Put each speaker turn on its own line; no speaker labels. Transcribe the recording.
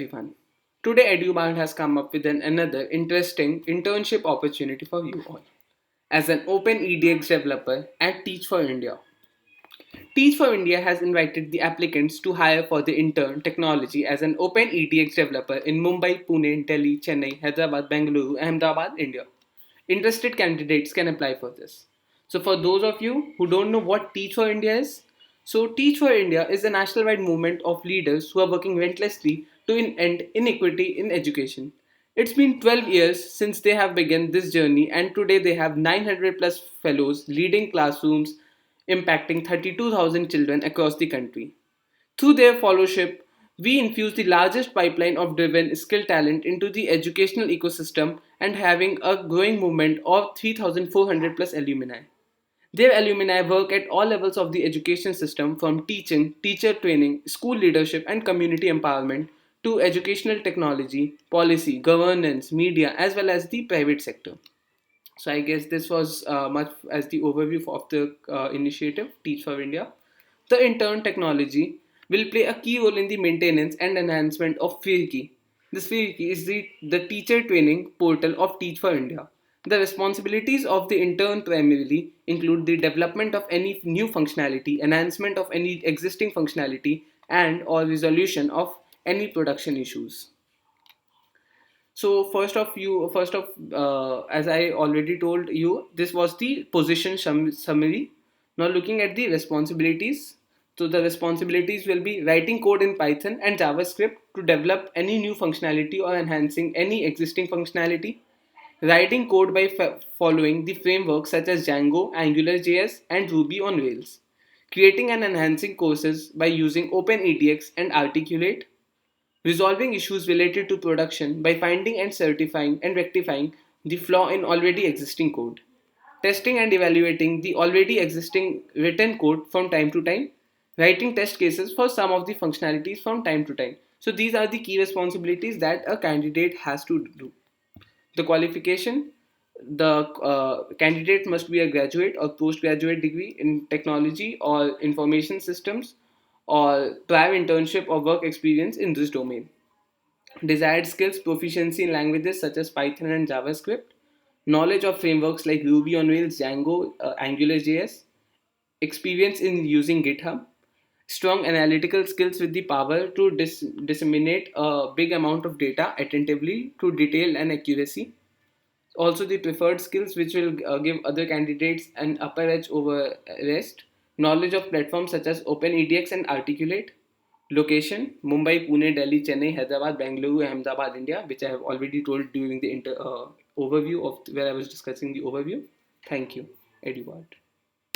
Everyone. Today EduBand has come up with another interesting internship opportunity for you all. As an open EdX developer at Teach for India. Teach for India has invited the applicants to hire for the intern technology as an open EdX developer in Mumbai, Pune, Delhi, Chennai, Hyderabad, Bengaluru, Ahmedabad, India. Interested candidates can apply for this. So, for those of you who don't know what Teach for India is, so Teach for India is a national-wide movement of leaders who are working relentlessly to end inequity in education. It's been 12 years since they have begun this journey, and today they have 900 plus fellows leading classrooms impacting 32,000 children across the country. Through their fellowship, we infuse the largest pipeline of driven skilled talent into the educational ecosystem and having a growing movement of 3,400 plus alumni. Their alumni work at all levels of the education system from teaching, teacher training, school leadership, and community empowerment to educational technology, policy, governance, media, as well as the private sector. So I guess this was much as the overview of the initiative Teach for India. The intern technology will play a key role in the maintenance and enhancement of Firki. This Firki is the teacher training portal of Teach for India. The responsibilities of the intern primarily include the development of any new functionality, enhancement of any existing functionality, and or resolution of any production issues. So as I already told you, this was the position summary. Now looking at the responsibilities. So the responsibilities will be writing code in Python and JavaScript to develop any new functionality or enhancing any existing functionality. Writing code by following the frameworks such as Django, AngularJS, and Ruby on Rails. Creating and enhancing courses by using OpenEDX and Articulate, resolving issues related to production by finding and certifying and rectifying the flaw in already existing code, testing and evaluating the already existing written code from time to time, writing test cases for some of the functionalities from time to time. So these are the key responsibilities that a candidate has to do. The qualification, the candidate must be a graduate or postgraduate degree in technology or information systems or prior internship or work experience in this domain. Desired skills, proficiency in languages such as Python and JavaScript, knowledge of frameworks like Ruby on Rails, Django, AngularJS, experience in using GitHub, strong analytical skills with the power to disseminate a big amount of data attentively to detail and accuracy. Also, the preferred skills which will give other candidates an upper edge over rest. Knowledge of platforms such as OpenEDX and Articulate. Location: Mumbai, Pune, Delhi, Chennai, Hyderabad, Bengaluru, Ahmedabad, India, which I have already told during the overview of where I was discussing the overview. Thank you, Edward.